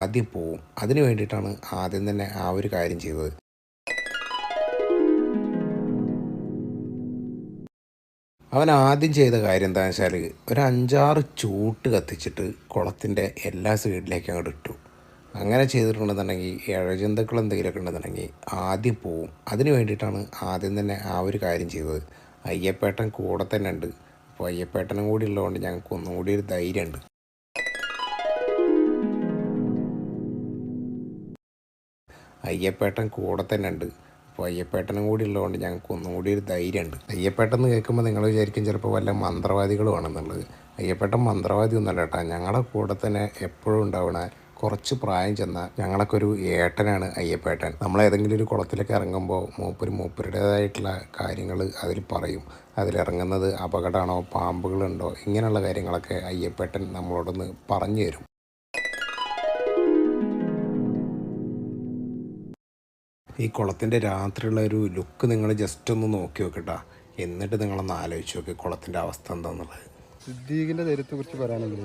ആദ്യം പോവും. അതിന് വേണ്ടിയിട്ടാണ് ആദ്യം തന്നെ ആ ഒരു കാര്യം ചെയ്തത്. അവൻ ആദ്യം ചെയ്ത കാര്യം എന്താണെന്ന് വെച്ചാൽ ഒരു 5-6 ചൂട്ട് കത്തിച്ചിട്ട് കുളത്തിൻ്റെ എല്ലാ സൈഡിലേക്കും അങ്ങോട്ട് ഇട്ടു. അങ്ങനെ ചെയ്തിട്ടുണ്ടെന്നുണ്ടെങ്കിൽ ഇഴജന്തുക്കൾ എന്തെങ്കിലുമൊക്കെ ഉണ്ടെന്നുണ്ടെങ്കിൽ ആദ്യം പോവും. അതിന് വേണ്ടിയിട്ടാണ് ആദ്യം തന്നെ ആ ഒരു കാര്യം ചെയ്തത്. അയ്യപ്പേട്ടൻ കൂടെ തന്നെ ഉണ്ട്. അപ്പോൾ അയ്യപ്പേട്ടനും കൂടി ഉള്ളതുകൊണ്ട് ഞങ്ങൾക്ക് ഒന്നും കൂടി ഒരു ധൈര്യമുണ്ട്. അയ്യപ്പേട്ടൻ കൂടെ തന്നെ ഉണ്ട്. അപ്പോൾ അയ്യപ്പേട്ടനും കൂടി ഉള്ളതുകൊണ്ട് ഞങ്ങൾക്ക് ഒന്നും കൂടി ഒരു ധൈര്യമുണ്ട്. അയ്യപ്പേട്ടൻ എന്ന് കേൾക്കുമ്പോൾ നിങ്ങൾ വിചാരിക്കും ചിലപ്പോൾ വല്ല മന്ത്രവാദികളുമാണെന്നുള്ളത്. അയ്യപ്പേട്ടൻ മന്ത്രവാദി ഒന്നല്ല കേട്ടോ. ഞങ്ങളുടെ കൂടെ തന്നെ എപ്പോഴും ഉണ്ടാവണ കുറച്ച് പ്രായം ചെന്ന ഞങ്ങളൊക്കെ ഒരു ഏട്ടനാണ് അയ്യപ്പേട്ടൻ. നമ്മൾ ഏതെങ്കിലും ഒരു കുളത്തിലേക്ക് ഇറങ്ങുമ്പോൾ മൂപ്പരുടേതായിട്ടുള്ള കാര്യങ്ങൾ അതിൽ പറയും. അതിലിറങ്ങുന്നത് അപകടമാണോ, പാമ്പുകളുണ്ടോ, ഇങ്ങനെയുള്ള കാര്യങ്ങളൊക്കെ അയ്യപ്പേട്ടൻ നമ്മളോടൊന്ന് പറഞ്ഞു തരും. ഈ കുളത്തിൻ്റെ രാത്രിയുള്ള ഒരു ലുക്ക് നിങ്ങൾ ജസ്റ്റ് ഒന്ന് നോക്കി നോക്കട്ടാ. എന്നിട്ട് നിങ്ങളൊന്ന് ആലോചിച്ച് നോക്കി കുളത്തിൻ്റെ അവസ്ഥ എന്താണെന്നുള്ളത്. സിദ്ദീഖിൻ്റെ ധൈര്യത്തെ കുറിച്ച് പറയുകയാണെങ്കിൽ